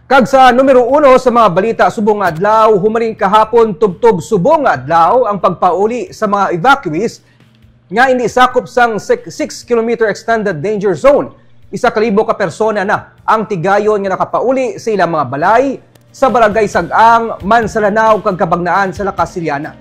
Kag sa numero 1 sa mga balita subong adlaw, humaling kahapon tubtob subong adlaw ang pagpauli sa mga evacuees nga hindi sakop sang 6 km extended danger zone. 1,000 ka persona na ang tigayon nga nakapauli sa ilang mga balay sa Barangay Sag-ang, Mansalanaw kag Kabagnaan sa Lacasiliana.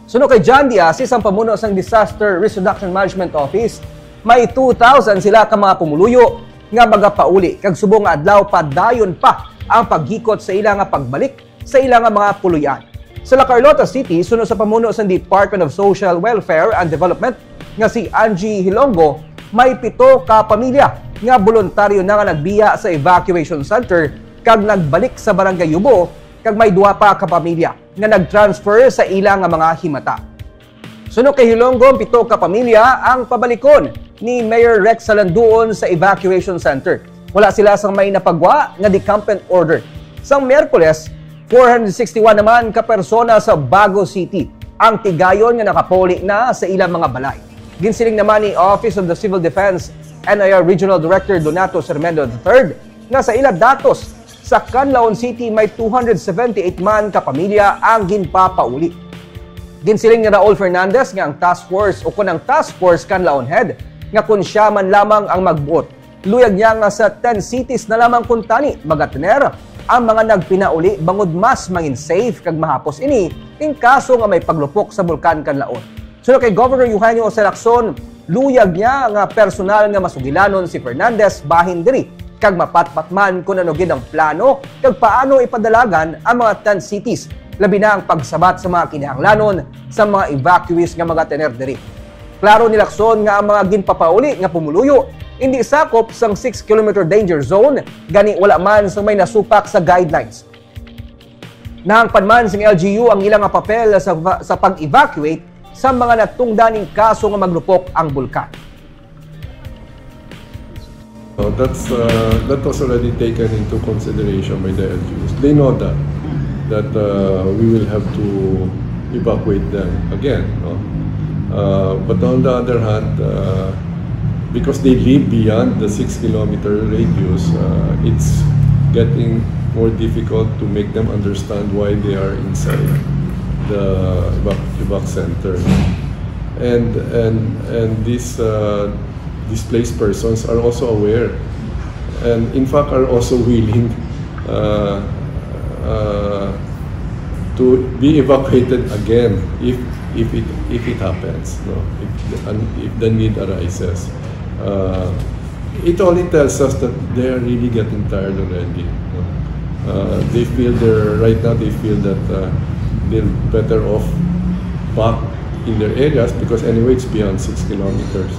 Suno kay John Diaz, isang pamuno sang Disaster Risk Reduction Management Office, may 2,000 sila ka mga pumuluyo nga magapauli kag subong adlaw padayon pa ang paghikot sa ilang nga pagbalik sa ilang nga mga puluyan. Sa La Carlota City, sunod sa pamuno sa Department of Social Welfare and Development nga si Angie Hilongo, may 7 ka pamilya nga voluntaryo na nga nagbiya sa evacuation center kag nagbalik sa Barangay Yubo kag may 2 pa ka pamilya nga nagtransfer sa ilang nga mga himata. Sunod kay Hilongo, 7 ka pamilya ang pabalikon ni Mayor Rex Salanduon sa evacuation center. Wala sila sang may napagwa nga decampment order. Sang Miyerkules, 461 naman ka persona sa Bago City ang tigayon nga nakapuli na sa ilang mga balay. Ginsiling naman ni Office of the Civil Defense NIR Regional Director Donato Sermendo III na sa ilang datos sa Canlaon City may 278 man ka pamilya ang ginpapauli. Ginsiling ni Raul Fernandez nga ang task force o kunang task force Canlaon head nga kung siya man lamang ang magbuot. Luyag niya nga sa 10 cities na lamang kuntani magatener ang mga nagpinauli bangod mas mangin safe kag mahapos ini in kaso nga may paglupok sa bulkan Canlaon. Sunod kay Governor Eugenio Jose Lacson, luyag niya nga personal nga masugilanon si Fernandez bahin diri kag mapatpatman kung ano gid ang plano kag paano ipadalagan ang mga 10 cities, labi na ang pagsabat sa mga kinahanglanon sa mga evacuees nga magatener diri. Klaro ni Lacson nga ang mga ginpapauli nga pumuluyo hindi sakop sang 6 km danger zone, gani wala man sa may nasupak sa guidelines. Nahangpan man sang LGU ang ilang papel sa pag-evacuate sa mga natungdaning kaso nga maglupok ang bulkan. That was already taken into consideration by the LGUs. They know that we will have to evacuate them again. No? But on the other hand, because they live beyond the 6-kilometer radius, it's getting more difficult to make them understand why they are inside the evac center. And these displaced persons are also aware, and in fact are also willing to be evacuated again if it happens, no? if the need arises. It only tells us that they are really getting tired already. No? They feel right now they feel that they're better off back in their areas because anyway it's beyond 6 kilometers.